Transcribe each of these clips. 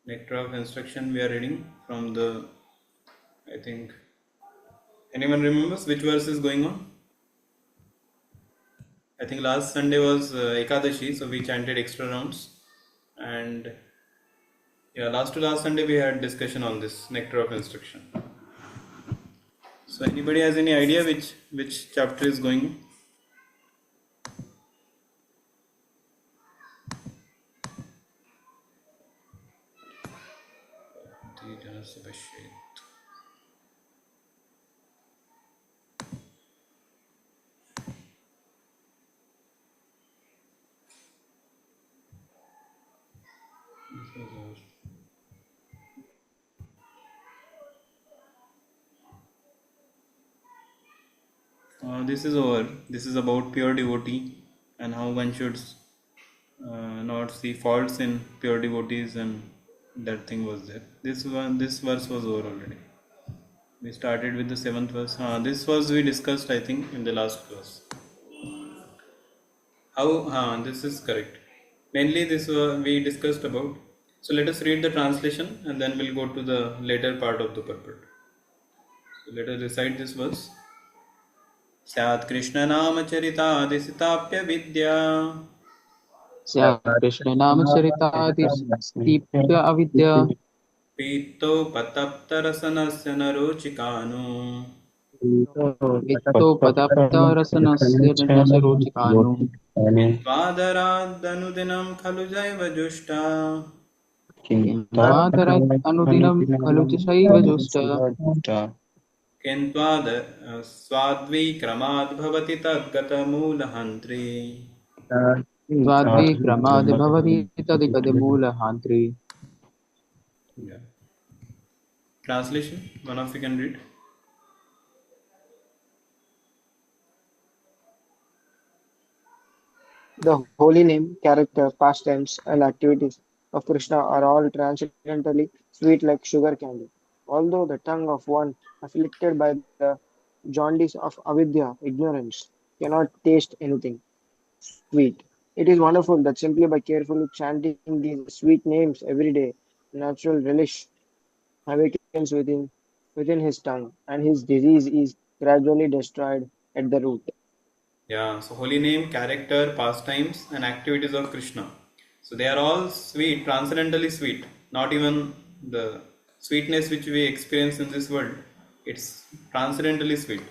Nectar of instruction we are reading from the, I think, anyone remembers which verse is going on? I think last Sunday was Ekadashi, so we chanted extra rounds. And yeah, last to last Sunday we had discussion on this Nectar of instruction. So anybody has any idea which chapter is going? This is over. This is about pure devotee and how one should not see faults in pure devotees, and that thing was there. This verse was over already. We started with the seventh verse. This was we discussed, I think, in the last class. How? This is correct. Mainly, this we discussed about. So let us read the translation, and then we'll go to the later part of the purport. So let us recite this verse. स्यात् कृष्णनामचरितादिसिताप्य विद्या स्यात् कृष्णनामचरितादिस्तीप्य अविद्या पीत्तोपतप्तरसनस्य न रोचिकानु वित्तोपतप्तरसनस्य न रोचिकानु त्वादरादनुदिनं खलु जैव जुष्टा किन्त्वादरत् अनुदिनं खलु चैव जुष्ट किन्त्वाद स्वाद्विक्रमाद् भवति तद्गतमूलहन्त्री त्वाद्विक्रमाद् भवति तदिकदमूलहान्त्री. Translation, one of you can read. The holy name, character, pastimes, and activities of Krishna are all transcendently sweet like sugar candy. Although the tongue of one afflicted by the jaundice of avidya, ignorance, cannot taste anything sweet. It is wonderful that simply by carefully chanting these sweet names every day, natural relish awakens within his tongue, and his disease is gradually destroyed at the root. Yeah, so holy name, character, pastimes, and activities of Krishna. So they are all sweet, transcendently sweet. Not even the sweetness which we experience in this world. It's transcendently sweet.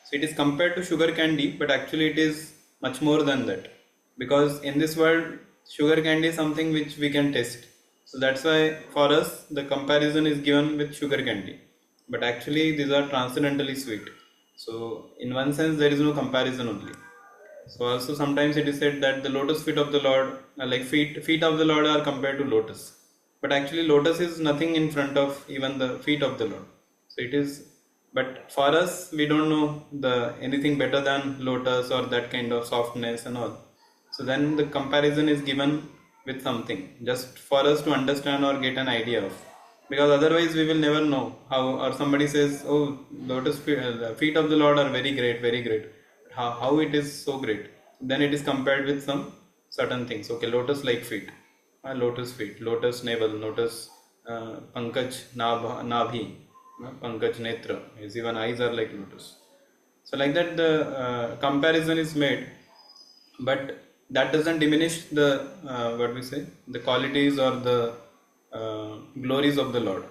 So it is compared to sugar candy, but actually it is much more than that. Because in this world, sugar candy is something which we can taste. So that's why for us the comparison is given with sugar candy. But actually these are transcendently sweet. So in one sense there is no comparison only. So also sometimes it is said that the lotus feet of the Lord, like feet of the Lord are compared to lotus. But actually lotus is nothing in front of even the feet of the Lord. So it is, but for us we don't know the anything better than lotus or that kind of softness and all. So then the comparison is given with something just for us to understand or get an idea of. Because otherwise we will never know how, or somebody says, oh, lotus feet, the feet of the Lord are very great, very great. How it is so great? Then it is compared with some certain things. Okay, lotus like feet, lotus feet, lotus navel, lotus pankaj nabhi, pankaj netra. Even eyes are like lotus. So like that the comparison is made, but that doesn't diminish the what we say, the qualities or the glories of the Lord.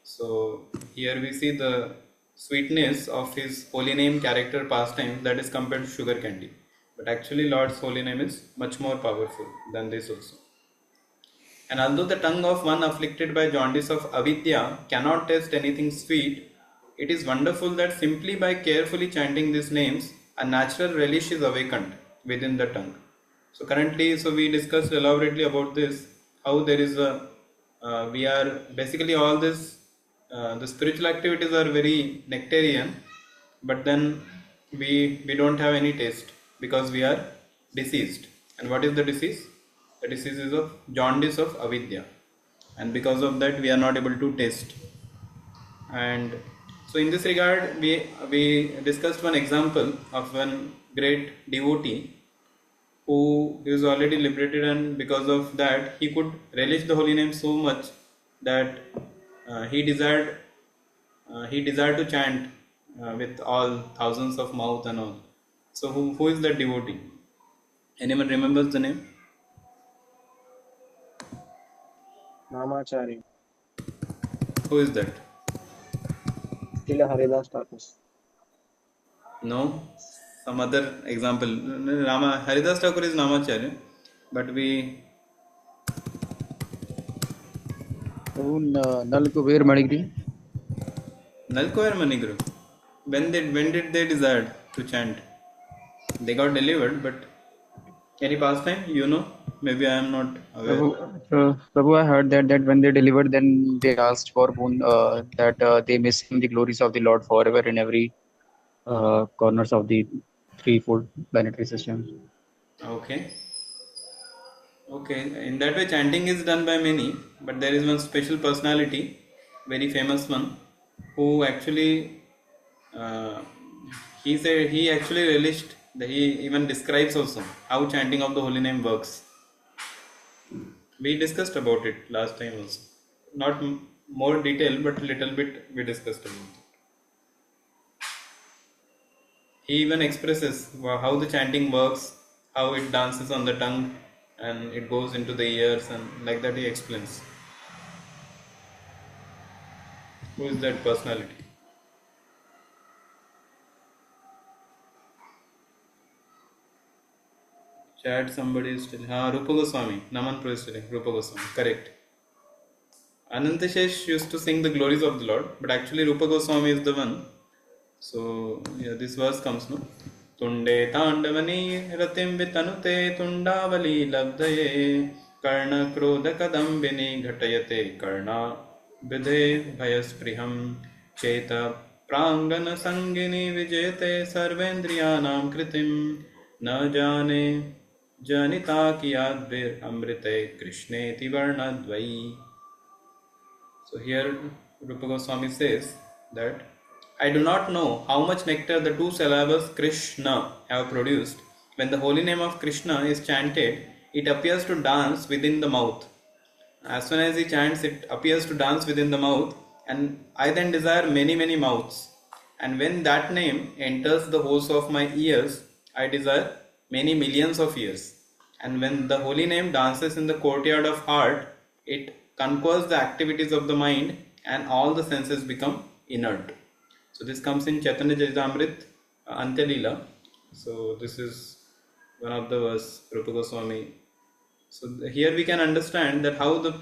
So here we see the sweetness of his holy name, character, pastime that is compared to sugar candy. But actually Lord's holy name is much more powerful than this also. And although the tongue of one afflicted by jaundice of avidya cannot taste anything sweet, it is wonderful that simply by carefully chanting these names, a natural relish is awakened within the tongue. So currently, so we discussed elaborately about this, how there is a, we are basically all this, the spiritual activities are very nectarian, but then we don't have any taste because we are diseased. And what is the disease? The disease is of jaundice of avidya, and because of that we are not able to taste. And so in this regard we discussed one example of one great devotee who is already liberated, and because of that he could relish the holy name so much that he desired to chant with all thousands of mouth and all. So who is that devotee? Anyone remembers the name? Namacharya, Who is that? Srila Haridas Thakur. No, some other example. Rama Haridas Thakur is Namacharya, but we Prabhu null Kuber Manigiri Nalko or Maniguru. When did they decide to chant? They got delivered, but any pastime, maybe I am not aware. Prabhu, I heard that when they delivered, then they asked for boon that they may sing the glories of the Lord forever in every corners of the threefold planetary system. Okay. Okay, in that way, chanting is done by many, but there is one special personality, very famous one, who actually uh, he said he actually relished. He even describes also how chanting of the holy name works. We discussed about it last time also, not more detail, but little bit we discussed about it. He even expresses how the chanting works, how it dances on the tongue and it goes into the ears, and like that he explains. Who is that personality? Chat, somebody is still. Rupa Goswami. Naman Pro is still. Rupa Goswami. Correct. Anantashesh used to sing the glories of the Lord, but actually Rupa Goswami is the one. So, yeah, this verse comes, no? Tunde Tandavani Ratim Vitanute Tundavali Labdaye Karna Krodha Kadambini Ghatayate Karna Vidhe Bhayaspriham Cheta Prangana Sangini Vijete Sarvendriyanam Kritim Na Jane Janita Kiyadvir Amrite Krishne Tivarnadvai. So here Rupa Goswami says that I do not know how much nectar the two syllables Krishna have produced. When the holy name of Krishna is chanted, it appears to dance within the mouth. As soon as he chants, it appears to dance within the mouth, and I then desire many, many mouths. And when that name enters the holes of my ears, I desire many millions of ears. And when the holy name dances in the courtyard of heart, it conquers the activities of the mind, and all the senses become inert. So this comes in Chaitanya Charitamrit Antya Leela. So this is one of the verse Rupa Goswami. So here we can understand that how the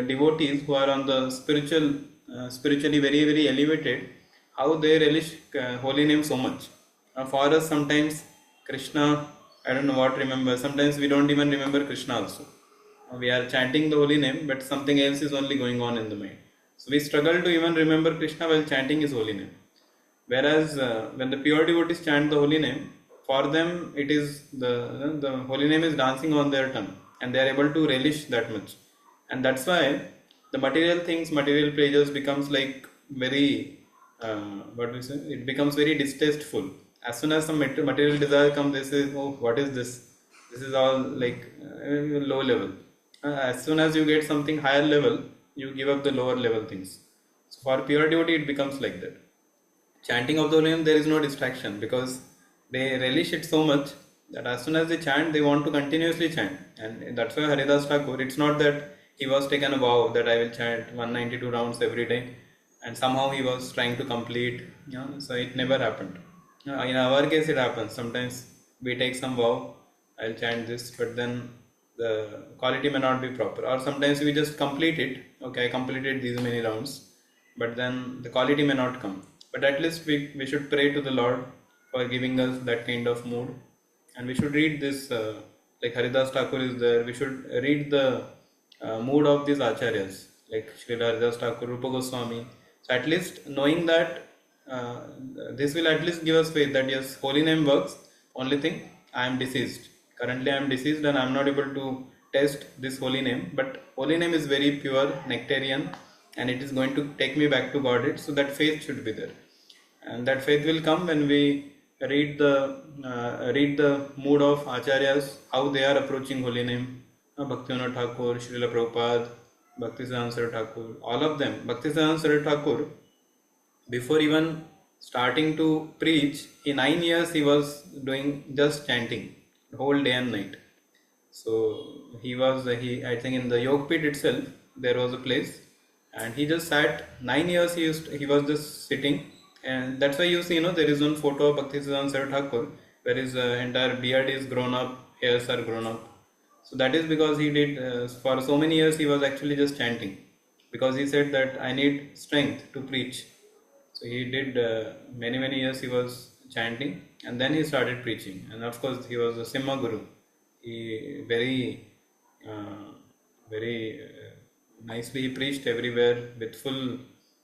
devotees who are on the spiritually very very elevated, how they relish holy name so much. For us sometimes Krishna, I don't know what remember. Sometimes we don't even remember Krishna also. We are chanting the holy name, but something else is only going on in the mind. So we struggle to even remember Krishna while chanting his holy name. Whereas when the pure devotees chant the holy name, for them it is the holy name is dancing on their tongue, and they are able to relish that much. And that's why the material things, material pleasures becomes like very what we say, it becomes very distasteful. As soon as some material desire comes, they say, oh, what is this? This is all like low level. As soon as you get something higher level, you give up the lower level things. So for pure devotee, it becomes like that. Chanting of the holy name, there is no distraction because they relish it so much that as soon as they chant, they want to continuously chant. And that's why Haridas Thakur, it's not that he was taken a vow that I will chant 192 rounds every day, and somehow he was trying to complete. So it never happened. In our case, it happens. Sometimes we take some vow, I'll chant this, but then the quality may not be proper. Or sometimes we just complete it. Okay, I completed these many rounds, but then the quality may not come. But at least we should pray to the Lord for giving us that kind of mood, and we should read this like Haridas Thakur is there. We should read the mood of these acharyas like Srila Haridas Thakur, Rupa Goswami. So at least knowing that uh, this will at least give us faith that yes, holy name works. Only thing, I am deceased. Currently I am deceased and I am not able to test this holy name. But holy name is very pure, nectarian, and it is going to take me back to Godhead. So that faith should be there, and that faith will come when we read the mood of acharyas, how they are approaching holy name. Bhaktivinoda Thakur, Srila Prabhupada, Bhaktisiddhanta Saraswati Thakur, all of them. Bhaktisiddhanta Saraswati Thakur, before even starting to preach, in 9 years he was doing just chanting whole day and night. So he I think in the Yogpit itself there was a place, and he just sat 9 years. He was just sitting, and that's why you see, there is one photo of Bhaktisiddhanta Saraswati Thakur where his entire beard is grown up, hairs are grown up. So that is because he did for so many years he was actually just chanting, because he said that I need strength to preach. So he did many years he was chanting, and then he started preaching. And of course he was a Simha Guru. He uh, very nicely he preached everywhere with full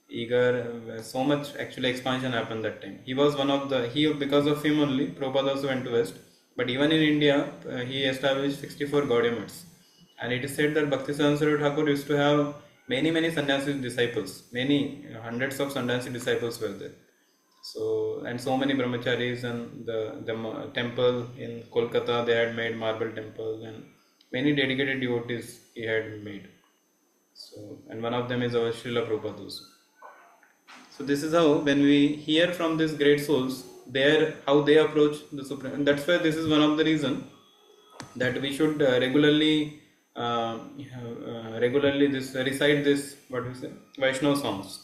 eager. So much actually expansion happened that time. He was one of the because of him only Prabhupada also went to West. But even in India, he established 64 Gaudiya Maths. And it is said that Bhaktisiddhanta Saraswati Thakur used to have many sannyasi disciples. Many hundreds of sannyasi disciples were there. So, and so many brahmacharis, and the temple in Kolkata, they had made marble temples, and many dedicated devotees he had made. So, and one of them is our Srila Prabhupada also. So this is how, when we hear from these great souls, how they approach the Supreme, and that's why this is one of the reason that we should regularly recite this, what we say, Vaishnava songs.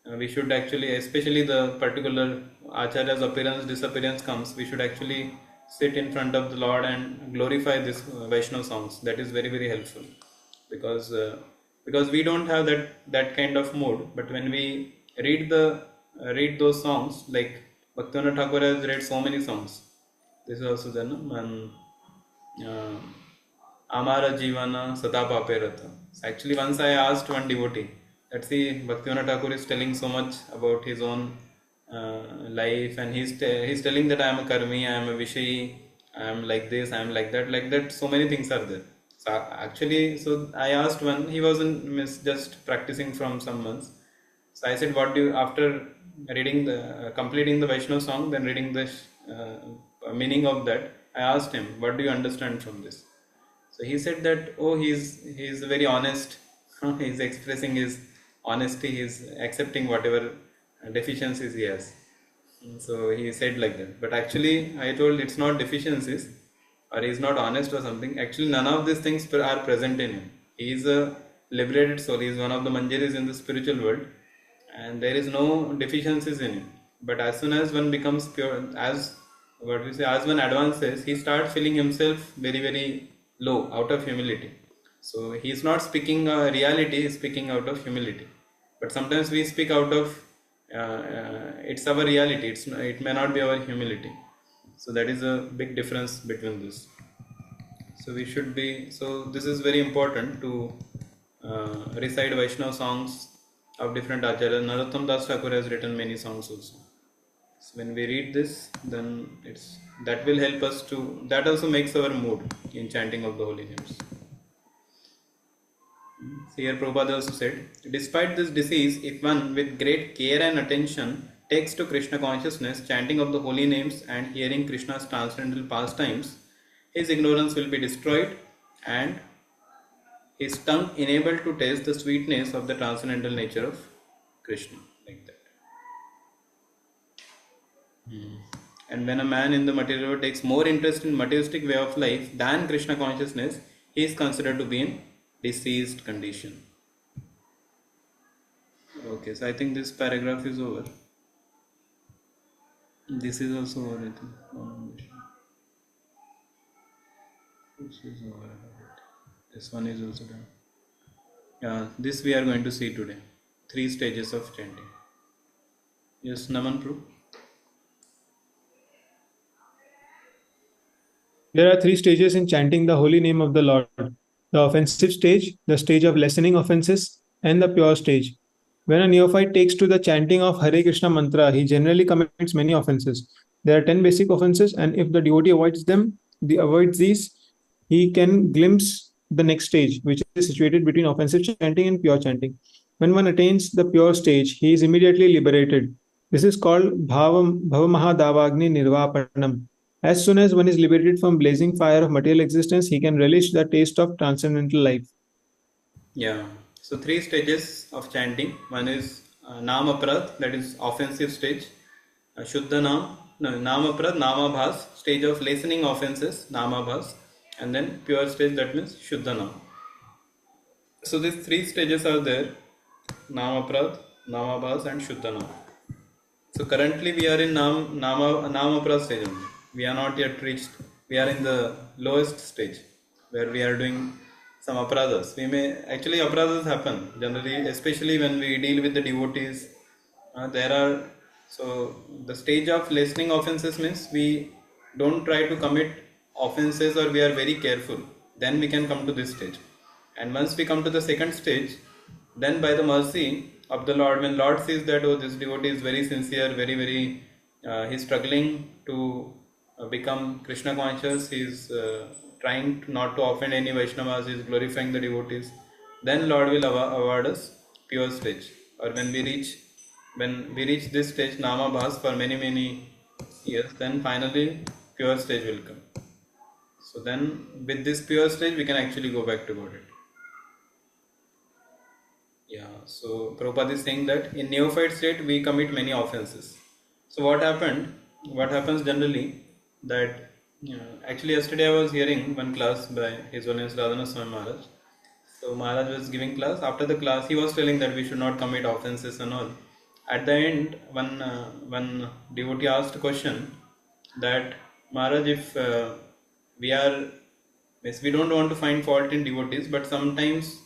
We should actually, especially the particular Acharya's appearance, disappearance comes, we should actually sit in front of the Lord and glorify this Vaishnava songs. That is very helpful, because we don't have that kind of mood. But when we read those songs, like Bhaktivinoda Thakur has read so many songs. This is also there, no? Amara Jivana Sada Pape Ratha. Actually, once I asked one devotee, let's see, Bhaktivinoda Thakur is telling so much about his own life, and he's telling that I am a karmi, I am a vishayi, I am like this, I am like that. So many things are there. So actually, so I asked one, he wasn't just practicing from some months. So I said, what do you, after reading completing the Vaishnava song, then reading the meaning of that, I asked him, what do you understand from this? So he said that, oh, he's very honest. He's expressing his honesty. He's accepting whatever deficiencies he has. So he said like that. But actually, I told it's not deficiencies, or he's not honest or something. Actually, none of these things are present in him. He is a liberated soul. He is one of the manjaris in the spiritual world, and there is no deficiencies in him. But as soon as one becomes pure, as one advances, he starts feeling himself very low, out of humility. So he is not speaking reality, he is speaking out of humility. But sometimes we speak out of it's our reality, it may not be our humility. So that is a big difference between this. So this is very important to recite Vaishnava songs of different acharyas. Narottam Das Thakur has written many songs also. So when we read this, then that will help us that also makes our mood in chanting of the holy names. So here Prabhupada also said, despite this disease, if one with great care and attention takes to Krishna consciousness, chanting of the holy names and hearing Krishna's transcendental pastimes, his ignorance will be destroyed and his tongue enabled to taste the sweetness of the transcendental nature of Krishna, like that. And when a man in the material world takes more interest in materialistic way of life than Krishna consciousness, he is considered to be in diseased condition. Okay, so I think this paragraph is over. This is also over, I think. This is over. This one is also done. This we are going to see today. 3 stages of chanting. Yes, Naman Prabhu. There are 3 stages in chanting the holy name of the Lord: the offensive stage, the stage of lessening offenses, and the pure stage. When a neophyte takes to the chanting of Hare Krishna mantra, he generally commits many offenses. There are 10 basic offenses, and if the devotee avoids these, he can glimpse the next stage, which is situated between offensive chanting and pure chanting. When one attains the pure stage, he is immediately liberated. This is called Bhavamahadavagni Nirvapanam. As soon as one is liberated from blazing fire of material existence, he can relish the taste of transcendental life. Yeah. So three stages of chanting. One is Nam Aprad, that is offensive stage. Shuddha Nam, no, Nam Aprad, Namabhas, stage of lessening offenses, Namabhas, and then pure stage, that means Shuddha Nam. So these three stages are there: Nam Aprad, Namabhas, and Shuddha Nam. So currently we are in Namapra stage only. We are not yet reached. We are in the lowest stage where we are doing some apradhas. We may actually apradhas happen generally, especially when we deal with the devotees. There are so the stage of lessening offenses means we don't try to commit offenses or we are very careful. Then we can come to this stage. And once we come to the second stage, then by the mercy of the Lord, when Lord sees that, oh, this devotee is very sincere, he's struggling to become Krishna conscious, he's trying not to offend any Vaishnavas, he's glorifying the devotees, then Lord will award us pure stage. Or when we reach this stage, Nama Bhas for many years, then finally pure stage will come. So then with this pure stage, we can actually go back to Godhead. Yeah, so Prabhupada is saying that in neophyte state we commit many offenses. So what happened? What happens generally that actually yesterday I was hearing one class by His Holiness Radhana Swami Maharaj. So Maharaj was giving class. After the class, he was telling that we should not commit offenses and all. At the end, one devotee asked a question that Maharaj, if we are means we don't want to find fault in devotees, but sometimes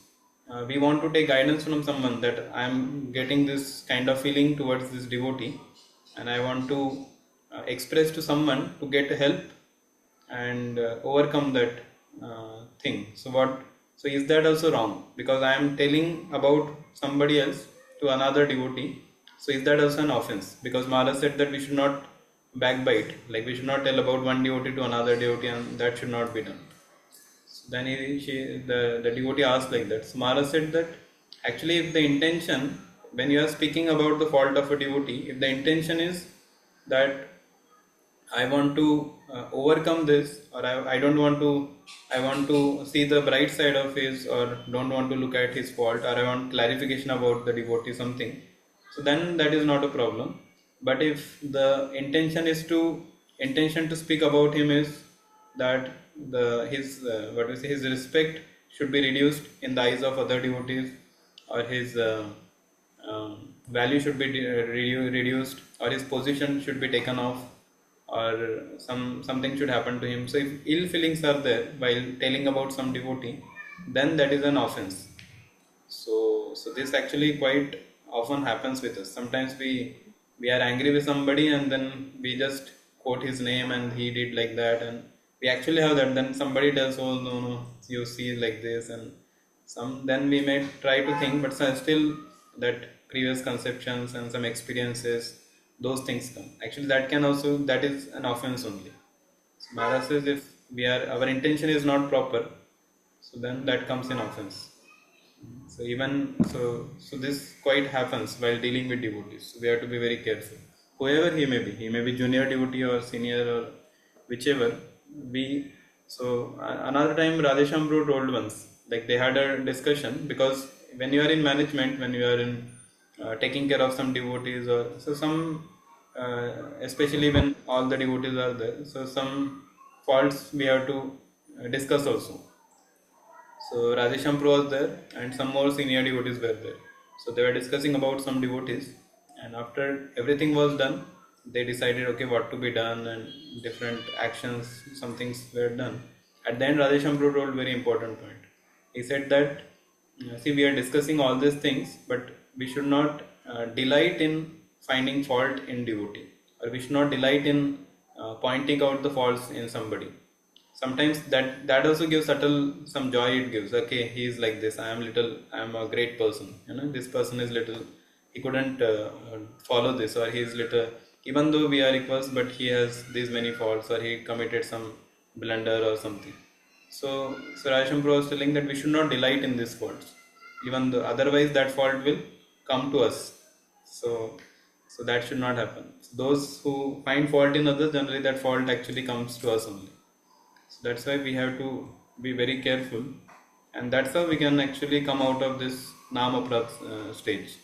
we want to take guidance from someone that I am getting this kind of feeling towards this devotee, and I want to express to someone to get help and overcome that thing. So is that also wrong? Because I am telling about somebody else to another devotee. So is that also an offense? Because Maharaj said that we should not backbite, like we should not tell about one devotee to another devotee, and that should not be done. So then the devotee asked like that. So Maharaj said that actually, if the intention, when you are speaking about the fault of a devotee, if the intention is that I want to overcome this, or I don't want to, I want to see the bright side of his, or don't want to look at his fault, or I want clarification about the devotee, something. So then that is not a problem. But if the intention to speak about him is that his respect should be reduced in the eyes of other devotees, or his value should be reduced, or his position should be taken off, or something should happen to him. So if ill feelings are there while telling about some devotee, then that is an offense. So this actually quite often happens with us. Sometimes we are angry with somebody and then we just quote his name and he did like that, and we actually have that. Then somebody tells, oh no, you see like this, and then we may try to think, but still that previous conceptions and some experiences, those things come. Actually, that is an offense only. So Maharaj says if our intention is not proper, so then that comes in offense. So this quite happens while dealing with devotees. So we have to be very careful. Whoever he may be junior devotee or senior or whichever. Another time Radhesham Bro told once, like they had a discussion, because when you are in management, when you are in taking care of some devotees, or so some especially when all the devotees are there, so some faults we have to discuss also. So Radhesham Pro was there and some more senior devotees were there. So they were discussing about some devotees, and after everything was done, they decided okay what to be done, and different actions, some things were done. At the end, Radhesham Pro told very important point. He said that see, we are discussing all these things, but we should not delight in finding fault in devotee, or we should not delight in pointing out the faults in somebody. Sometimes that also gives subtle some joy. It gives, okay, he is like this, I am a great person, this person is little, he couldn't follow this, or he is little, even though we are equals, but he has these many faults, or he committed some blunder or something. So Rajasham Pro was telling that we should not delight in these faults, even though otherwise that fault will come to us. So that should not happen. So those who find fault in others, generally that fault actually comes to us only. So that's why we have to be very careful and that's how we can actually come out of this Namaprat stage.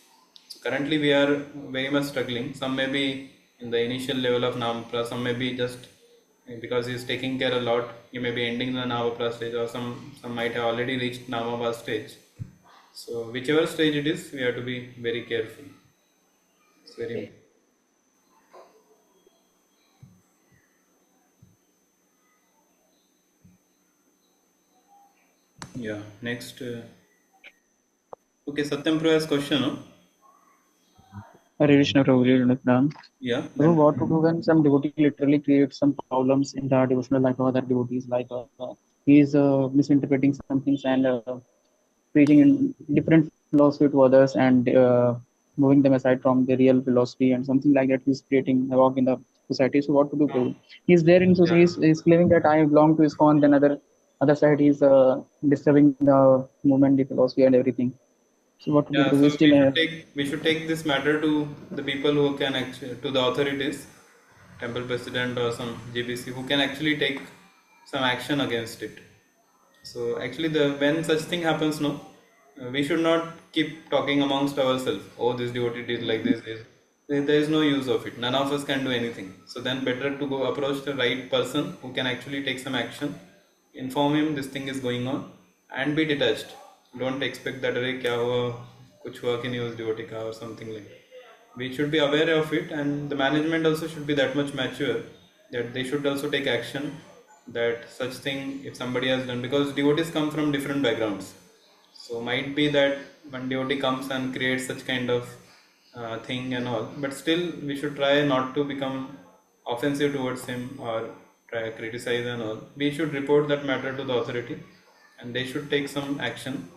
So currently we are very much struggling. Some may be in the initial level of Namaprat, some may be just because he is taking care a lot, he may be ending the Namaprat stage, or some might have already reached Namaprat stage. So whichever stage it is, we have to be very careful. It's very important. Yeah. Next. Okay, Satyam Pro has question. No? Hare Krishna Prabhu, Hare Krishna. Yeah. Prabhu, Then. what to do when some devotee literally creates some problems in the devotional life of other devotees? Like he is misinterpreting some things and preaching in different philosophy to others and moving them aside from the real philosophy and something like that. He's creating havoc in the society. So what to do, Prabhu? He's there in Yeah. society. He's claiming that I belong to ISKCON. Then other side he's disturbing the movement, the philosophy, and everything. So what to do, Yeah. Prabhu? We So still have. we should take this matter to the people who can actually, to the authorities, temple president or some GBC, who can actually take some action against it. So actually, the when such thing happens, no, we should not keep talking amongst ourselves. Oh, this devotee did like this. There is no use of it. None of us can do anything. So then, better to go approach the right person who can actually take some action, inform him this thing is going on, and be detached. Don't expect that अरे क्या हुआ कुछ हुआ कि नहीं उस devotee का or something like that. We should be aware of it, and the management also should be that much mature that they should also take action, that such thing if somebody has done, because devotees come from different backgrounds. So might be that one devotee comes and creates such kind of thing and all, but still we should try not to become offensive towards him or try to criticize and all. We should report that matter to the authority, and they should take some action,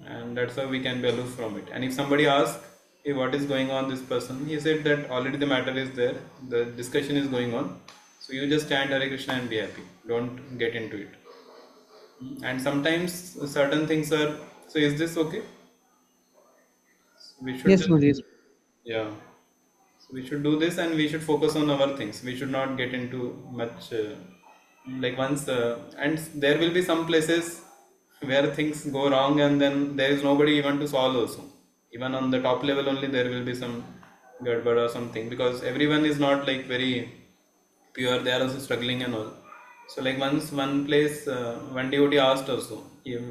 and that's how we can be aloof from it. And if somebody asks, hey, what is going on this person, he said that already the matter is there, the discussion is going on, so you just chant Hare Krishna and be happy, don't get into it. And sometimes certain things are, so is this okay? We should Yes, just, Prabhu. Yes. yeah, so we should do this, and we should focus on our things. We should not get into much like once and there will be some places where things go wrong, and then there is nobody even to solve also. Even on the top level only there will be some gadbad or something, because everyone is not like very pure, they are also struggling and all. So like once one place one devotee asked also,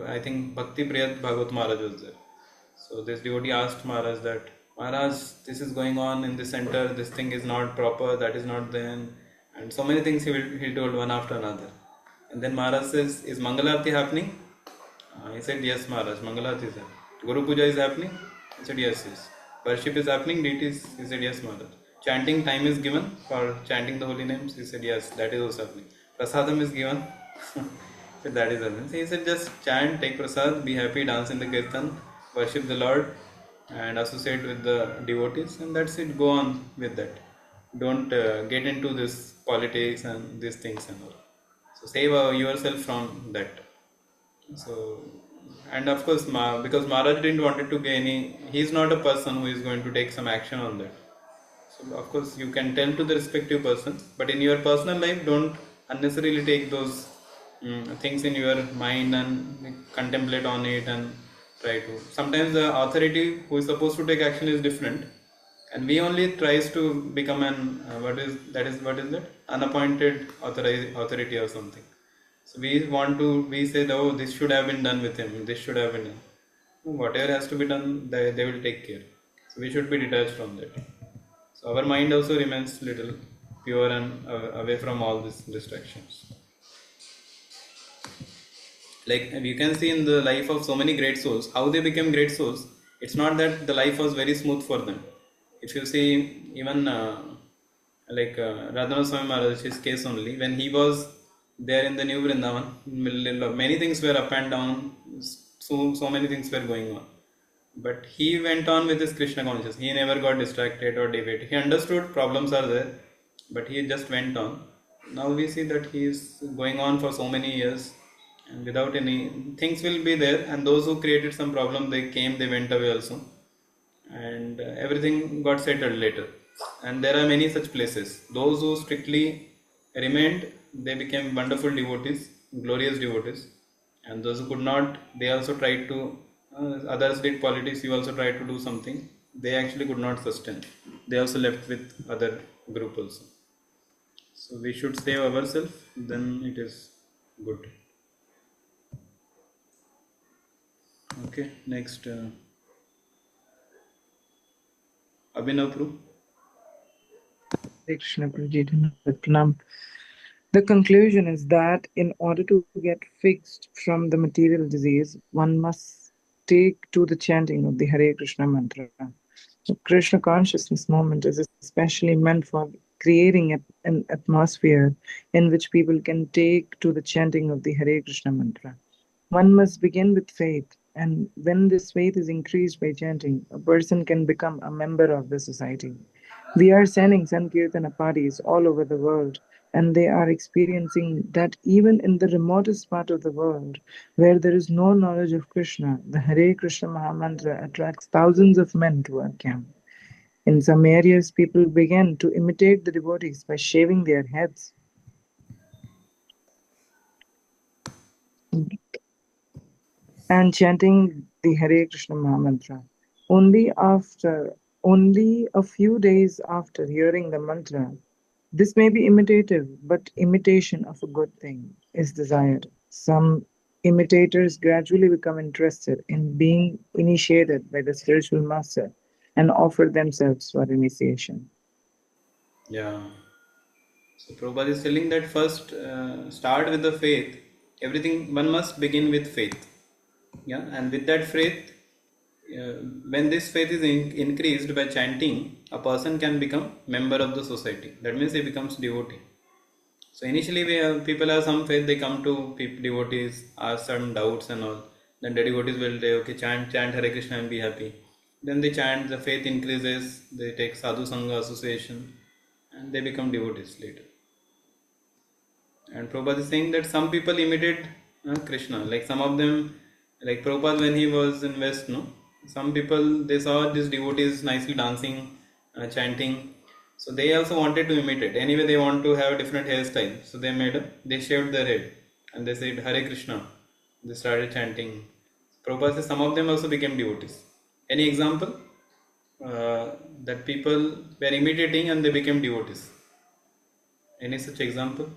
I think Bhakti Priyat Bhagavat Maharaj was there. So this devotee asked Maharaj that, Maharaj, this is going on in the center, this thing is not proper, that is not then, and so many things he told one after another. And then Maharaj says, is Mangalarti happening? He said, yes, Maharaj, Mangalarti is happening. Guru Puja is happening? He said, yes, yes. Worship is happening, deities? He said, yes, Maharaj. Chanting time is given for chanting the holy names? He said, yes, that is also happening. Prasadam is given? So that is happening. So he said, just chant, take prasad, be happy, dance in the kirtan, worship the Lord, and associate with the devotees, and that's it, go on with that. Don't get into this politics and these things and all. So save yourself from that. So, and of course, because Maharaj didn't want it to be any, he's not a person who is going to take some action on that. So, of course, you can tell to the respective person, but in your personal life, don't unnecessarily take those things in your mind and contemplate on it and try to. Sometimes the authority who is supposed to take action is different, and we only tries to become an what is that unappointed authority or something. So we say that, oh, this should have been done with him, this should have been done. Whatever has to be done, they will take care. So we should be detached from that. So our mind also remains little pure and away from all these distractions. Like you can see in the life of so many great souls, how they became great souls. It's not that the life was very smooth for them. If you see even like Radhanath Swami Maharaj, his case only, when he was there in the New Vrindavan, many things were up and down, so many things were going on. But he went on with his Krishna consciousness. He never got distracted or deviated. He understood problems are there, but he just went on. Now we see that he is going on for so many years, and without any things will be there. And those who created some problem, they came, they went away also, and everything got settled later. And there are many such places. Those who strictly remained, they became wonderful devotees, glorious devotees. And those who could not, they also tried to, others did politics, you also tried to do something. They actually could not sustain. They also left with other group also. So we should save ourselves, then it is good. Okay, next, Abhinav Prabhu. Hare Krishna, Prabhuji, Dhanavad Pranam. The conclusion is that in order to get fixed from the material disease, one must take to the chanting of the Hare Krishna mantra. The Krishna consciousness movement is especially meant for creating an atmosphere in which people can take to the chanting of the Hare Krishna mantra. One must begin with faith, and when this faith is increased by chanting, a person can become a member of the society. We are sending Sankirtana parties all over the world, and they are experiencing that even in the remotest part of the world, where there is no knowledge of Krishna, the Hare Krishna Mahamantra attracts thousands of men to our camp. In some areas, people began to imitate the devotees by shaving their heads and chanting the Hare Krishna Mahamantra. Only after, only a few days after hearing the mantra, this may be imitative, but imitation of a good thing is desired. Some imitators gradually become interested in being initiated by the spiritual master and offer themselves for initiation. Yeah. So Prabhupada is telling that first start with the faith. Everything, one must begin with faith. Yeah, and with that faith, uh, when this faith is increased by chanting, a person can become member of the society. That means he becomes devotee. So initially, people have some faith. They come to devotees, ask some doubts and all. Then the devotees will say, "Okay, chant Hare Krishna and be happy." Then they chant. The faith increases. They take sadhu sangha association, and they become devotees later. And Prabhupada is saying that some people imitate Krishna. Like some of them, like Prabhupada when he was in West, no, some people they saw these devotees nicely dancing, chanting. So they also wanted to imitate. Anyway, they want to have a different hairstyle. So they shaved their head and they said Hare Krishna. They started chanting. Prabhupada says some of them also became devotees. Any example that people were imitating and they became devotees? Any such example?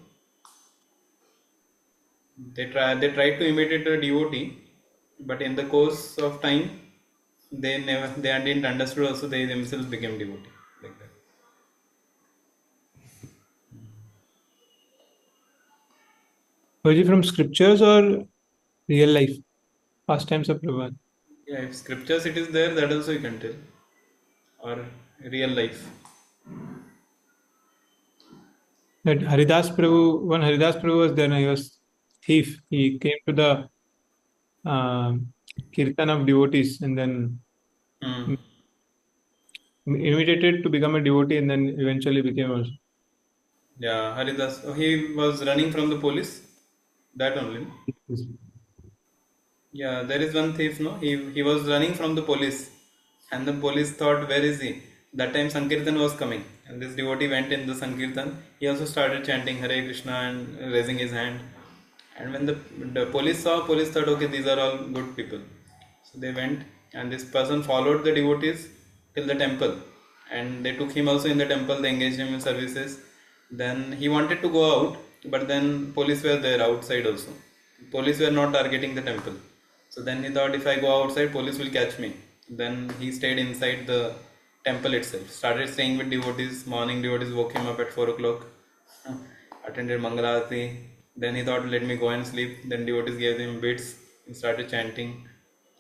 They tried to imitate a devotee, but in the course of time, they didn't understood. Also, they themselves became devotee like that. Was it from scriptures or real life? Pastimes of Prabhupada. Yeah, if scriptures it is there, that also you can tell, or real life. That Haridas Prabhu, when Haridas Prabhu was there, he was thief. He came to the kirtan of devotees and then Hmm. imitated to become a devotee and then eventually became also. Yeah, Haridas. He was running from the police. That only. No? Yeah, there is one thief, no? He was running from the police, and the police thought, where is he? That time Sankirtan was coming, and this devotee went in the Sankirtan. He also started chanting Hare Krishna and raising his hand. And when the police thought, okay, these are all good people. So they went, and this person followed the devotees till the temple, and they took him also in the temple. They engaged him in services. Then he wanted to go out, but then police were there outside also. Police were not targeting the temple. So then he thought, if I go outside, police will catch me. Then he stayed inside the temple itself. Started staying with devotees. Morning devotees woke him up at 4 o'clock. Attended Mangalarati. Then he thought, let me go and sleep. Then devotees gave him beads. He started chanting.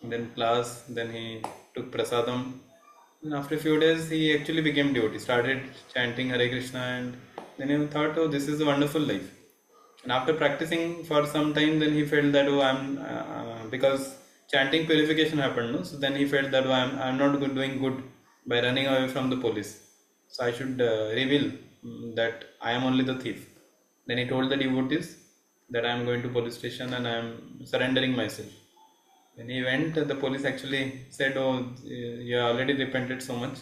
Then class. Then he took prasadam. And after a few days, he actually became devotee. Started chanting Hare Krishna, and then he thought, oh, this is a wonderful life. And after practicing for some time, then he felt that, oh, I'm because chanting purification happened, no? So then he felt that, oh, I'm not doing good by running away from the police. So I should reveal that I am only the thief. Then he told the devotees that I am going to police station and I am surrendering myself. When he went, the police actually said, "Oh, you already repented so much,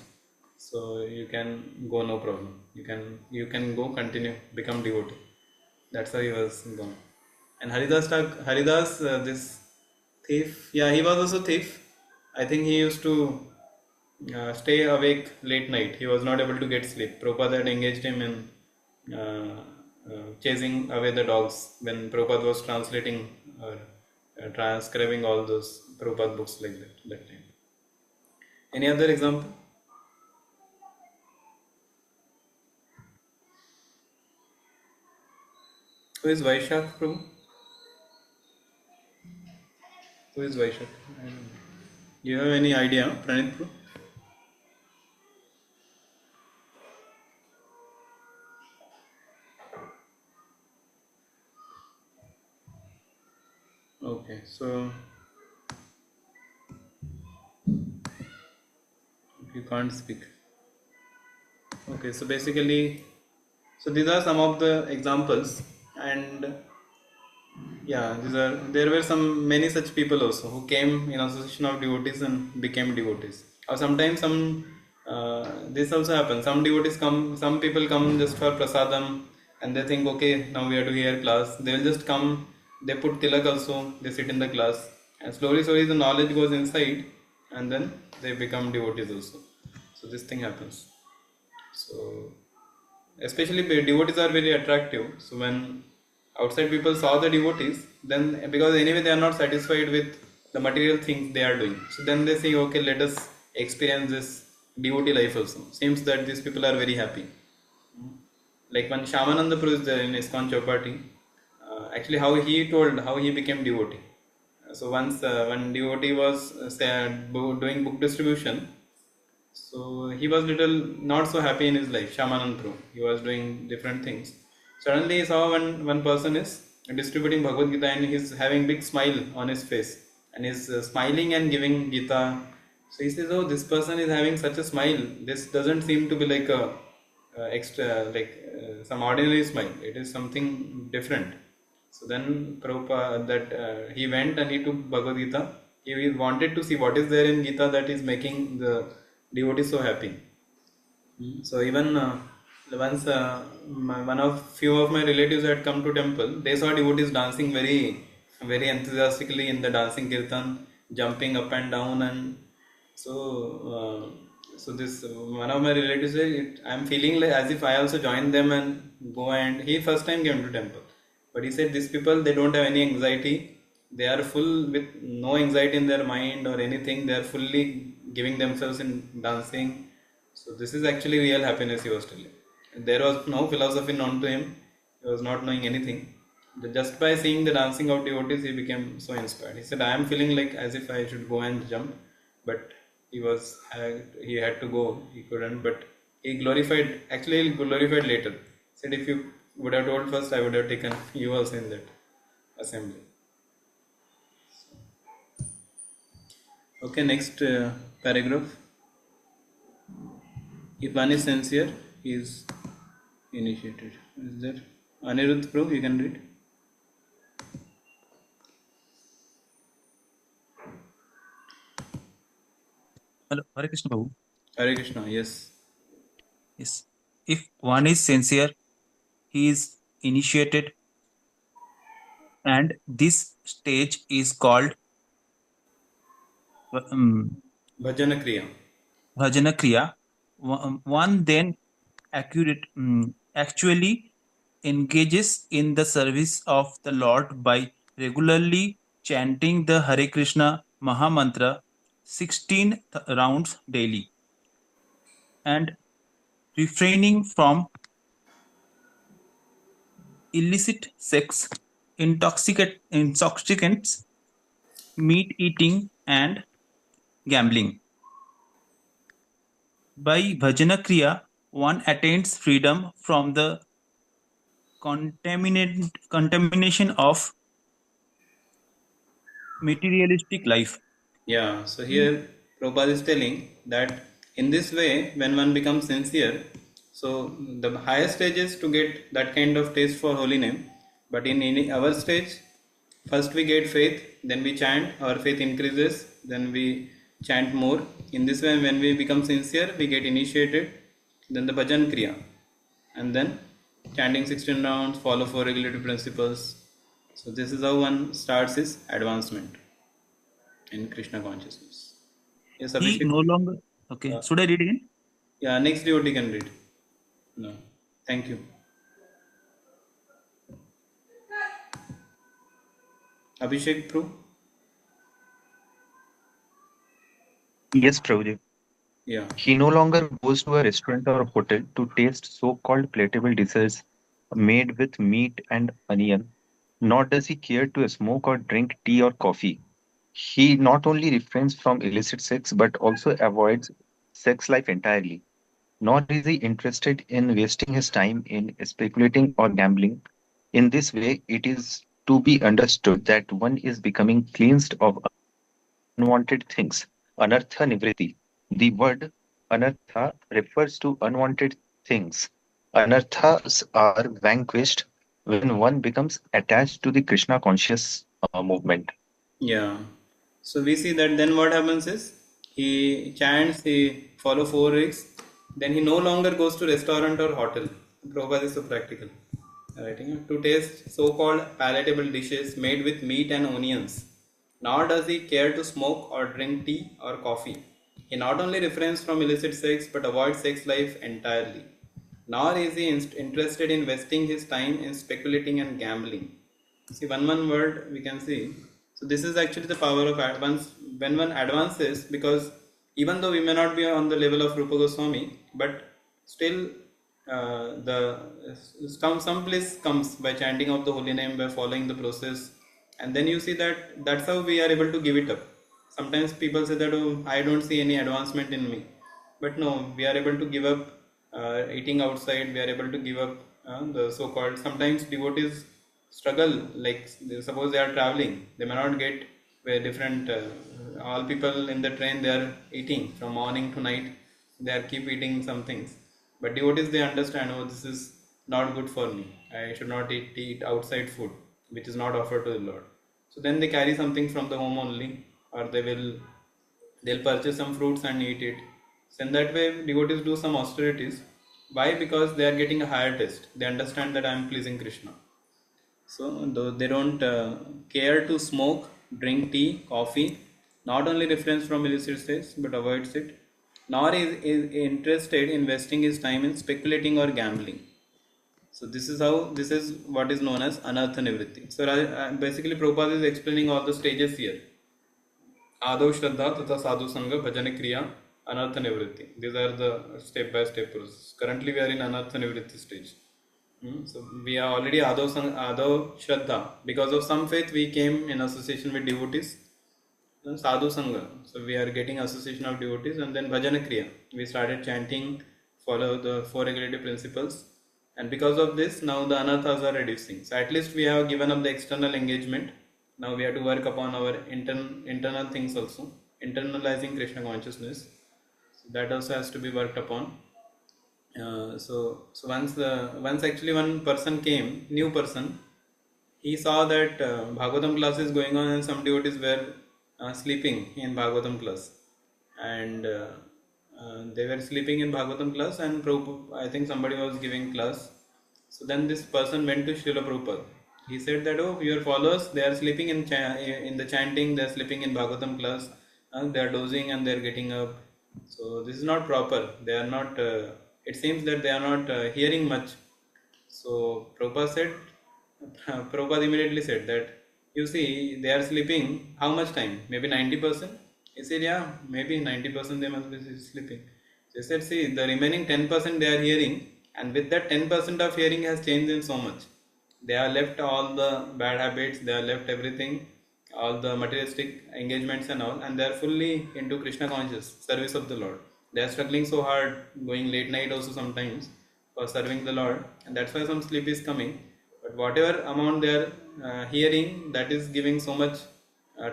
so you can go, no problem. You can go, continue, become devotee." That's how he was gone. And Haridas, this thief, yeah, he was also thief. I think he used to stay awake late night. He was not able to get sleep. Prabhupada had engaged him in chasing away the dogs when Prabhupada was translating or transcribing all those Prabhupada books like that time. Any other example? Who is Vaishak Prabhu? Who is Vaishak? I don't know. Do you have any idea, Pranit Prabhu? Okay, so you can't speak. Okay, so basically, so these are some of the examples, and yeah, there were some many such people also who came in association of devotees and became devotees. Or sometimes this also happens. Some devotees come, some people come just for prasadam, and they think, okay, now we have to hear class. They will just come. They put tilak also. They sit in the class, and slowly the knowledge goes inside, and then they become devotees also. So this thing happens. So especially devotees are very attractive. So when outside people saw the devotees, then because anyway they are not satisfied with the material things they are doing, so then they say, okay, let us experience this devotee life also. Seems that these people are very happy. Like when Shamananda Prabhu is there in ISKCON Chowpatty, actually how he told how he became devotee. So once when devotee was doing book distribution, so he was little not so happy in his life, Shamanand Prabhu. He was doing different things. Suddenly he saw one person is distributing Bhagavad Gita and he's having big smile on his face and he's smiling and giving Gita. So he says, oh, this person is having such a smile. This doesn't seem to be like a some ordinary smile. It is something different. So then Prabhupada he went and he took Bhagavad Gita. He wanted to see what is there in Gita that is making the devotee so happy. So even once one of few of my relatives had come to temple, they saw devotees dancing very enthusiastically in the dancing kirtan, jumping up and down, and so this one of my relatives said, I am feeling like as if I also join them and go, and he first time came to temple, but he said these people, they don't have any anxiety, they are full with no anxiety in their mind or anything, they are fully giving themselves in dancing. So this is actually real happiness, he was telling. There was no philosophy known to him. He was not knowing anything. Just by seeing the dancing of devotees, he became so inspired. He said, I am feeling like as if I should go and jump, but he had to go. He couldn't, but he glorified. Actually, he glorified later. He said, if you would have told first, I would have taken you also in that assembly. Okay, next paragraph. If one is sincere, he is initiated. Is there Anirudh Prabhu? You can read. Hello, Hare Krishna Prabhu. Hare Krishna, yes. Yes. If one is sincere, he is initiated, and this stage is called Bhajana Kriya. Bhajana Kriya. One then actually engages in the service of the Lord by regularly chanting the Hare Krishna Mahamantra 16 rounds daily and refraining from illicit sex, intoxicants, meat eating, and gambling. By Bhajana Kriya, one attains freedom from the contamination of materialistic life. Yeah, so here Prabhupada is telling that in this way, when one becomes sincere, so the highest stage is to get that kind of taste for holy name. But in our stage, first we get faith, then we chant, our faith increases, then we chant more. In this way, when we become sincere, we get initiated, then the bhajan kriya, and then chanting 16 rounds, follow 4 regulative principles, So this is how one starts his advancement in Krishna consciousness. Yes, He Abhishek. no longer. Okay. Uh, Should I read again? yeah, next devotee can read. No, thank you. Abhishek Prabhu. Yes, Prabhuji. Yeah, He no longer goes to a restaurant or a hotel to taste so-called palatable dishes made with meat and onion, nor does he care to smoke or drink tea or coffee. He not only refrains from illicit sex but also avoids sex life entirely. Nor is he interested in wasting his time in speculating or gambling. In this way, it is to be understood that one is becoming cleansed of unwanted things. Anartha nivritti. The word anartha refers to unwanted things. Anarthas are vanquished when one becomes attached to the Krishna conscious movement. yeah. So we see that then what happens is he chants, he follow 4 weeks, then he no longer goes to restaurant or hotel. Prabhupada is so practical. Writing to taste so-called palatable dishes made with meat and onions. Nor does he care to smoke or drink tea or coffee. He not only refrains from illicit sex but avoids sex life entirely. Nor is he interested in wasting his time in speculating and gambling. See, one word we can see. So this is actually the power of advance when one advances, because even though we may not be on the level of Rupa Goswami, but still the some bliss comes by chanting of the holy name, by following the process, and then you see that that's how we are able to give it up. Sometimes people say that, oh, I don't see any advancement in me, but no, we are able to give up eating outside. We are able to give up the so-called. Sometimes devotees struggle, like suppose they are traveling, they may not get where different. All people in the train, they are eating from morning to night. They are keep eating some things, but devotees, they understand, oh, this is not good for me. I should not eat outside food, which is not offered to the Lord. So then they carry something from the home only, or they'll purchase some fruits and eat it. So in that way, devotees do some austerities. Why? Because they are getting a higher taste. They understand that I am pleasing Krishna. So though they don't care to smoke, drink tea, coffee, not only refrains from illicit sex but avoids it, nor is interested in wasting his time in speculating or gambling. So this is what is known as anartha nivritti. So basically Prabhupada is explaining all the stages here. Ado Shraddha Tata Sadhu Sangha Bhajana Kriya Anartha Nivritti. These are the step by step process. Currently we are in Anartha Nivritti stage. So we are already Ado Shraddha. Because of some faith we came in association with devotees. Sadhu Sangha. So we are getting association of devotees, and then Bhajana Kriya. We started chanting, follow the four regulative principles. And because of this, now the anathas are reducing. So at least we have given up the external engagement. Now we have to work upon our internal things also. Internalizing Krishna consciousness. So that also has to be worked upon. So once actually one person came, new person, he saw that Bhagavatam class is going on and some devotees were sleeping in Bhagavatam class, and they were sleeping in Bhagavatam class, and I think somebody was giving class. So then this person went to Srila Prabhupada. He said that, oh, your followers, they are sleeping in the chanting, they are sleeping in Bhagavatam class, they are dozing and they are getting up. So this is not proper. They are not. It seems that they are not hearing much. So Prabhupada said, Prabhupada immediately said that, you see, they are sleeping how much time? Maybe 90%? He said, yeah, maybe 90% they must be sleeping. They said, see, the remaining 10% they are hearing, and with that 10% of hearing has changed in so much. They have left all the bad habits, they have left everything, all the materialistic engagements and all, and they are fully into Krishna conscious, service of the Lord. They are struggling so hard, going late night also sometimes for serving the Lord, and that's why some sleep is coming. But whatever amount they are hearing, that is giving so much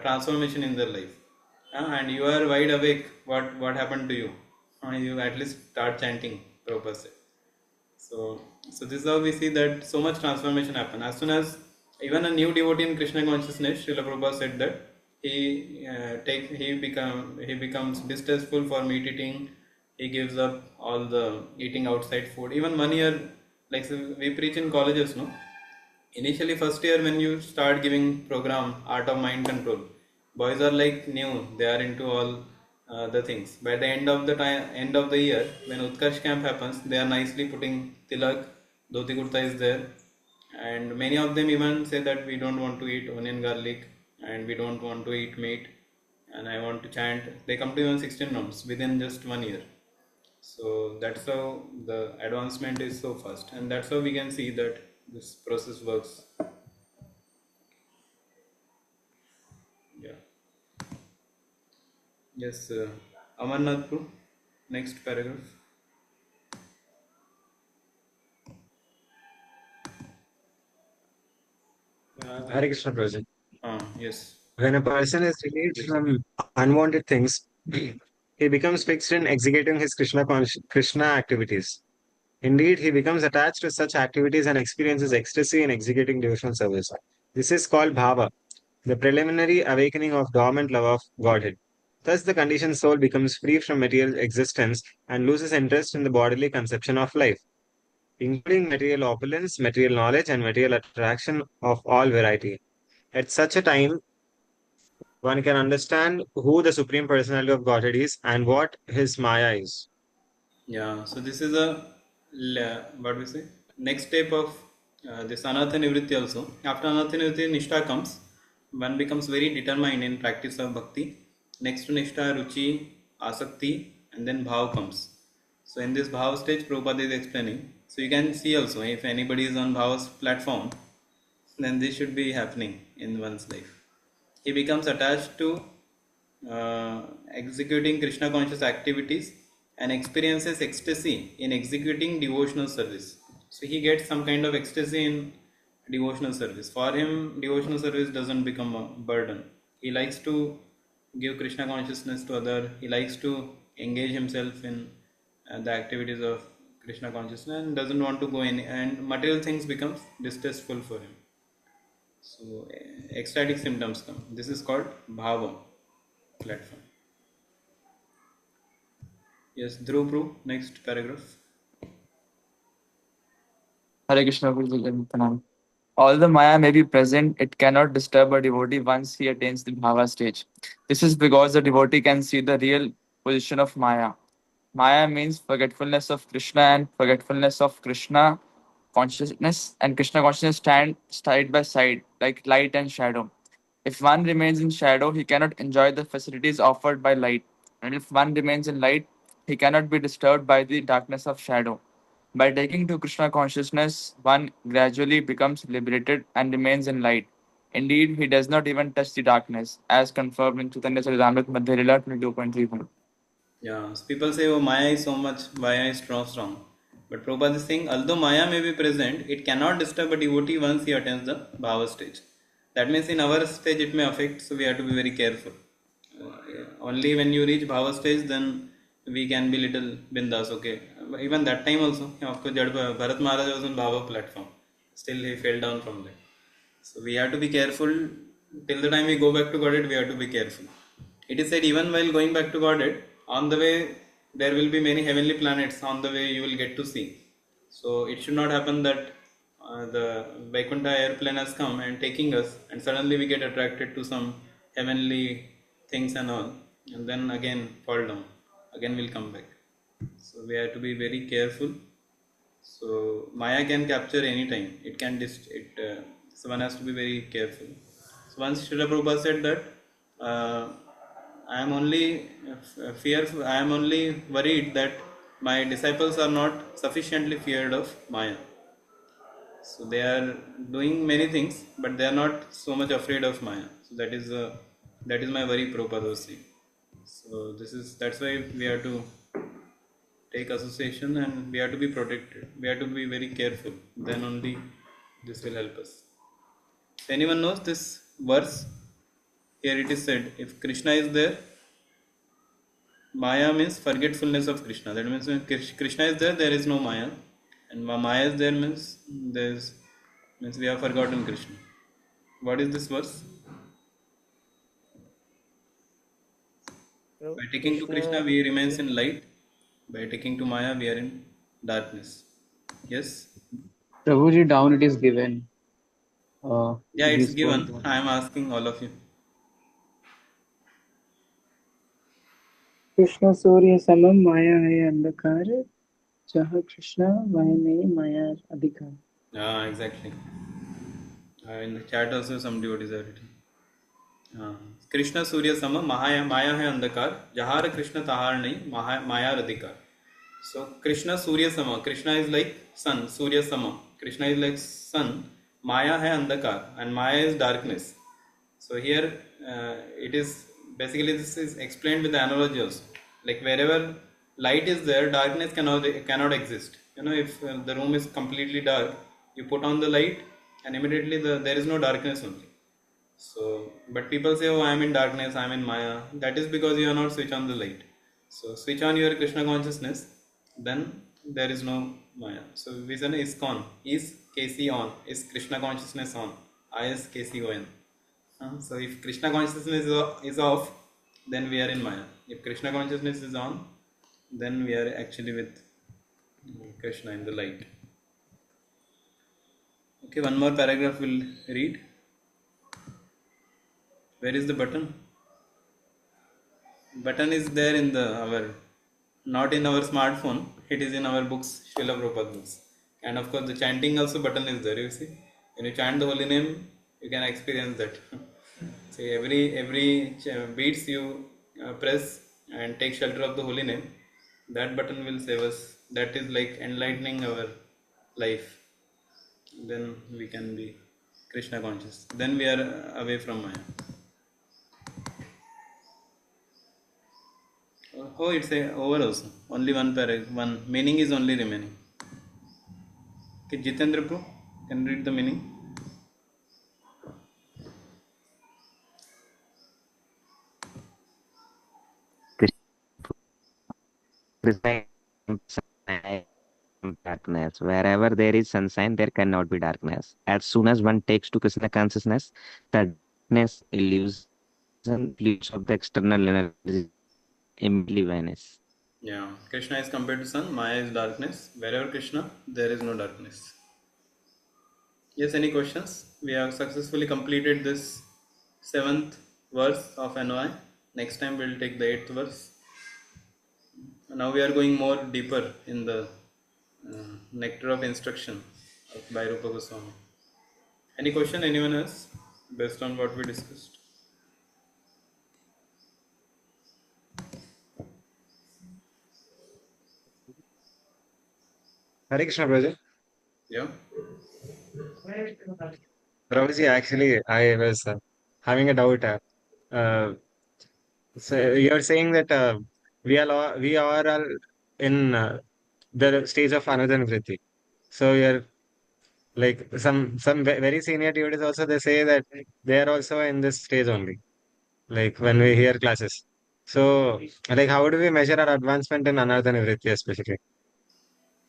transformation in their life. And you are wide awake. What happened to you? You at least start chanting. Prabhupada said. So this is how we see that so much transformation happen. As soon as even a new devotee in Krishna consciousness, Srila Prabhupada said that he becomes distasteful for meat eating. He gives up all the eating outside food. Even 1 year, like, so we preach in colleges, no? Initially, first year when you start giving program art of mind control, boys are like new. They are into all the things. By the end of the year, when Utkarsh camp happens, they are nicely putting tilak, dhoti kurta is there, and many of them even say that we don't want to eat onion garlic and we don't want to eat meat, and I want to chant. They come to even 16 rounds within just 1 year. So that's how the advancement is so fast, and that's how we can see that this process works. Yeah. Yes, Amarnath Prabhu, next paragraph. Hare Krishna Prabhuji. Yes. When a person is relieved from unwanted things, he becomes fixed in executing his Krishna activities. Indeed, he becomes attached to such activities and experiences ecstasy in executing devotional service. This is called bhava, the preliminary awakening of dormant love of Godhead. Thus, the conditioned soul becomes free from material existence and loses interest in the bodily conception of life, including material opulence, material knowledge, and material attraction of all variety. At such a time, one can understand who the Supreme Personality of Godhead is and what his Maya is. Yeah. So this is a what we say next step of this anartha nivritti also. After anartha nivritti, nishtha comes. One becomes very determined in practice of bhakti. Next to nishtha, ruchi, asakti, and then bhav comes. So in this bhav stage, Prabhupada is explaining. So you can see also if anybody is on bhav's platform, then this should be happening in one's life. He becomes attached to executing Krishna conscious activities and experiences ecstasy in executing devotional service. So he gets some kind of ecstasy in devotional service. For him, devotional service doesn't become a burden. He likes to give Krishna consciousness to other. He likes to engage himself in the activities of Krishna consciousness and doesn't want to go in, and material things becomes distasteful for him. So ecstatic symptoms come. This is called bhava platform. Yes, Dhruv Prabhu, next paragraph. Hare Krishna Guru Pranam. Although Maya may be present, it cannot disturb a devotee once he attains the Bhava stage. This is because the devotee can see the real position of Maya. Maya means forgetfulness of Krishna, and forgetfulness of Krishna consciousness and Krishna consciousness stand side by side like light and shadow. If one remains in shadow, he cannot enjoy the facilities offered by light. And if one remains in light, he cannot be disturbed by the darkness of shadow. By taking to Krishna consciousness, one gradually becomes liberated and remains in light. Indeed, he does not even touch the darkness, as confirmed in Chaitanya Charitamrita Madhya Lila 22.31. Yeah, so people say, oh, Maya is so much, Maya is strong. But Prabhupada is saying, although Maya may be present, it cannot disturb a devotee once he attains the Bhava stage. That means in our stage it may affect, so we have to be very careful. Only when you reach Bhava stage, then we can be little bindas, okay. Even that time also, of course, Bharat Maharaj was on Bhava platform. Still he fell down from there. So we have to be careful. Till the time we go back to Godhead, we have to be careful. It is said even while going back to Godhead, on the way there will be many heavenly planets on the way you will get to see. So it should not happen that the Vaikuntha airplane has come and taking us, and suddenly we get attracted to some heavenly things and all, and then again fall down. Again we'll come back. So we have to be very careful. So Maya can capture anytime. It can so one has to be very careful. So once Srila Prabhupada said that I am only fearful. I am only worried that my disciples are not sufficiently feared of Maya. So they are doing many things, but they are not so much afraid of Maya. So that is my worry. Prabhupada was saying. So that's why we have to take association and we have to be protected. We have to be very careful. Then only this will help us. If anyone knows this verse, here it is said, if Krishna is there, Maya means forgetfulness of Krishna. That means when Krishna is there, there is no Maya. And Maya is there means we have forgotten Krishna. What is this verse? By taking to Krishna, we remains in light. By taking to Maya, we are in darkness. Yes? Prabhuji, down it is given. Yeah, it's He's given. going. I am asking all of you. Krishna सूर्य समम माया है अंधकार जहाँ कृष्ण वह नहीं माया अधिकार. Yeah, exactly. In the chat also some devotees are written. Krishna सूर्य सम माया माया है अंधकार जहार कृष्ण तहार नहीं माया अधिकार. So Krishna Surya Sama. Krishna is like sun. Surya Sama. Krishna is like sun. Maya hai andhakar and Maya is darkness. So here it is basically this is explained with the analogy also. Like wherever light is there, darkness cannot exist. You know, if the room is completely dark, you put on the light and immediately there is no darkness only. So, but people say, "Oh, I am in darkness. I am in Maya." That is because you are not switch on the light. So, switch on your Krishna consciousness, then there is no Maya. So, vision is on. Is KC on? Is Krishna consciousness on? I is KC on. So, if Krishna consciousness is off, then we are in Maya. If Krishna consciousness is on, then we are actually with Krishna in the light. Okay, one more paragraph we'll read. Where is the button? Button is there in our, not in our smartphone, it is in our books, Srila Prabhupada books. And of course the chanting also button is there, you see. When you chant the holy name, you can experience that. So every beats you press and take shelter of the holy name, that button will save us. That is like enlightening our life. Then we can be Krishna conscious. Then we are away from Maya. Oh, it's a over also. Only one paragraph, one meaning is only remaining. Okay, Jitendra Bro, can you read the meaning? Krishna is darkness. Wherever there is sunshine, there cannot be darkness. As soon as one takes to Krishna consciousness, the darkness illusions of the external energy immediately vanish. Yeah, Krishna is compared to sun, Maya is darkness. Wherever Krishna, there is no darkness. Yes, any questions? We have successfully completed this 7th verse of NOI. Next time we'll take the 8th verse. Now we are going more deeper in the nectar of instruction by Rupa Goswami. Any question, anyone else, based on what we discussed? Hare Krishna, brother. Yeah. Prabhuji, actually, I was having a doubt. Uh, so you're saying that we are all in the stage of another vritti. So you're like some very senior devotees also they say that they are also in this stage only. Like when we hear classes. So like how do we measure our advancement in another vritti especially?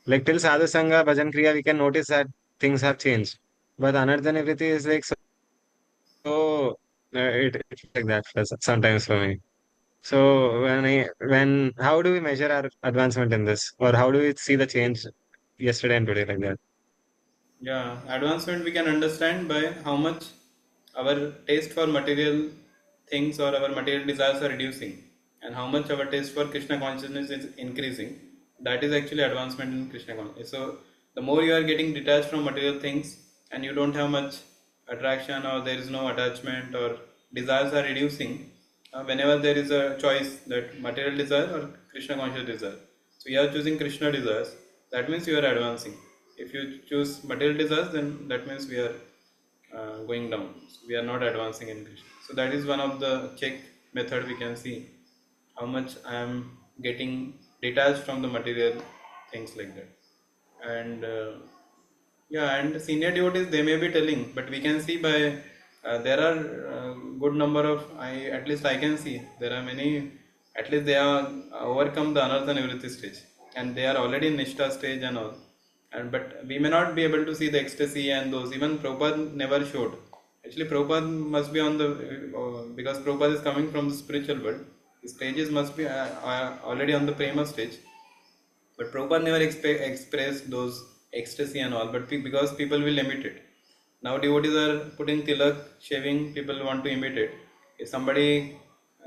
Like till sadhu sangha bhajan kriya we can notice that things have changed. But another vritti is like so it's like that sometimes for me. So when how do we measure our advancement in this, or how do we see the change yesterday and today like that? Yeah, advancement we can understand by how much our taste for material things or our material desires are reducing, and how much our taste for Krishna consciousness is increasing. That is actually advancement in Krishna consciousness. So, the more you are getting detached from material things and you don't have much attraction or there is no attachment or desires are reducing, whenever there is a choice that material desire or Krishna conscious desire. So, you are choosing Krishna desires, that means you are advancing. If you choose material desires, then that means we are going down. So we are not advancing in Krishna. So that is one of the check method we can see how much I am getting detached from the material things like that. And yeah, and senior devotees they may be telling, but we can see by there are good number of at least I can see there are many, at least they are overcome the anartha nivritti stage and they are already in nishta stage and all. And but we may not be able to see the ecstasy and those. Even Prabhupada never showed. Actually, Prabhupada must be on the because Prabhupada is coming from the spiritual world. His stages must be already on the prema stage. But Prabhupada never expressed those ecstasy and all, but because people will limit it. Now devotees are putting tilak, shaving, people want to imitate. If somebody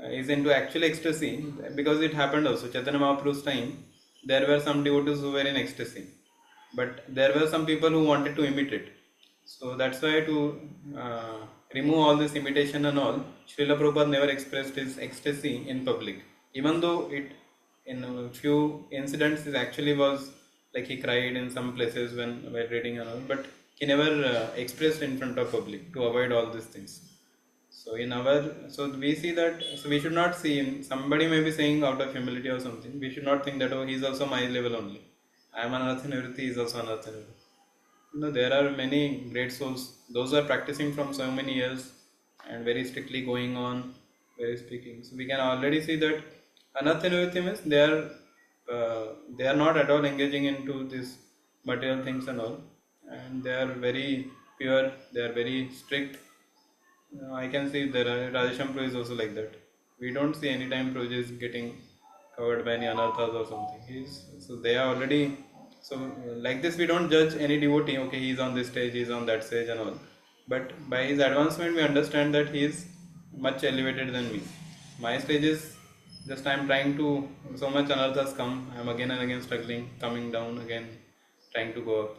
is into actual ecstasy, because it happened also, Chaitanya Mahaprabhu's time, there were some devotees who were in ecstasy. But there were some people who wanted to imitate. So that's why to remove all this imitation and all, Srila Prabhupada never expressed his ecstasy in public. Even though it, in a few incidents, it actually was like he cried in some places when while reading and all, but he never expressed in front of public to avoid all these things. So in our, so we see that, so we should not see in somebody may be saying out of humility or something. We should not think that, oh, he is also my level only. I am anartha nivritti, he is also anartha nivritti. No, there are many great souls. Those who are practicing from so many years and very strictly going on, very speaking. So we can already see that anartha nivritti means they are not at all engaging into these material things and all, and they are very pure. They are very strict. I can see that Radhesham Pro is also like that. We don't see any time Proj is getting covered by any anarthas or something. So they are already, so like this we don't judge any devotee. Okay, he is on this stage, he is on that stage and all. But by his advancement, we understand that he is much elevated than me. My stage is just I am trying to, so much anarthas come. I am again and again struggling, coming down again, trying to go up.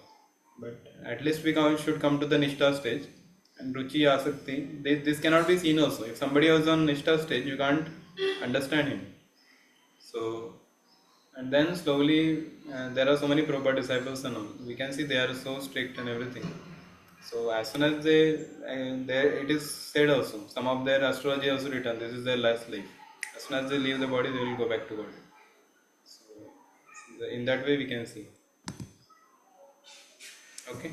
But at least we should come to the Nishta stage. And Ruchi Asakti, this cannot be seen also. If somebody was on Nishta stage, you can't understand him. So, and then slowly, there are so many Prabhupada disciples and all. We can see they are so strict and everything. So as soon as it is said also, some of their astrology also written, this is their last life. As soon as they leave the body, they will go back to God. So, in that way we can see. Okay.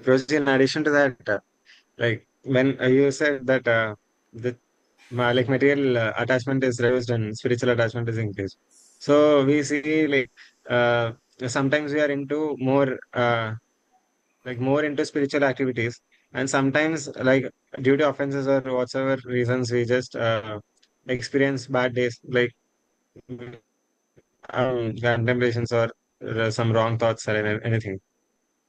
Proj, in addition to that, like when you said that the like material attachment is reduced and spiritual attachment is increased. So we see like uh, sometimes we are into more more into spiritual activities, and sometimes like due to offenses or whatsoever reasons we just experience bad days like contemplations or some wrong thoughts or anything.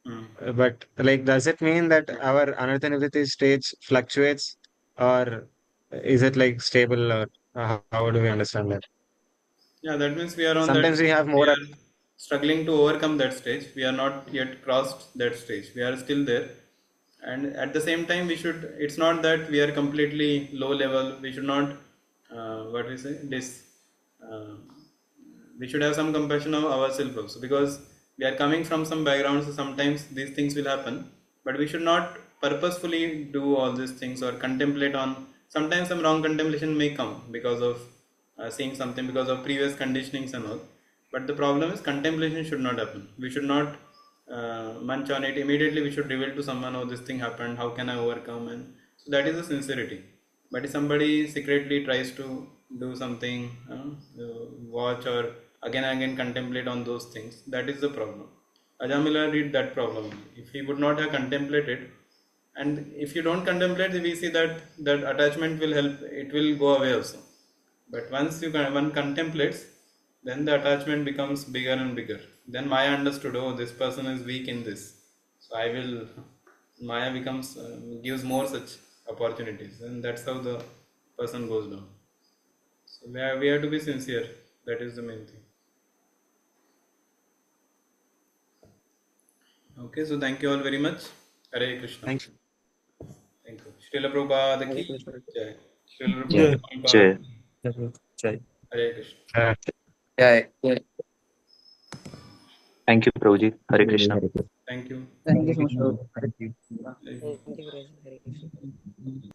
Hmm. But like, does it mean that our anartha stage fluctuates, or is it like stable, or how do we understand that? Yeah, that means we are on that Sometimes we stage. have We more. are struggling to overcome that stage. We are not yet crossed that stage. We are still there. And at the same time, we should, it's not that we are completely low level. We should not, what we say, uh, we should have some compassion of ourselves also, because we are coming from some backgrounds. So sometimes these things will happen, but we should not purposefully do all these things or contemplate on. Sometimes some wrong contemplation may come because of seeing something, because of previous conditionings and all. But the problem is contemplation should not happen. We should not munch on it immediately. We should reveal to someone, oh, this thing happened, how can I overcome? And so that is the sincerity. But if somebody secretly tries to do something, watch or again and again contemplate on those things, that is the problem. Ajamila read that problem. If he would not have contemplated, and if you don't contemplate, we see that that attachment will help, it will go away also. But once one contemplates, then the attachment becomes bigger and bigger. Then Maya understood, oh, this person is weak in this, so I will. Maya becomes gives more such opportunities, and that's how the person goes down. So we have to be sincere. That is the main thing. Okay, so thank you all very much. Hare Krishna. Thank you. Thank you. Srila Prabhupada Hare ki Krishna. jai. Srila Yeah. Prabhupada. Jai. Hare Krishna. Uh, Yeah, yeah. Thank you, Prabhuji. Hare Krishna. Thank you. Thank you so much, Prabhu. Thank you. Thank you. Thank you, Guruji. Hare Krishna.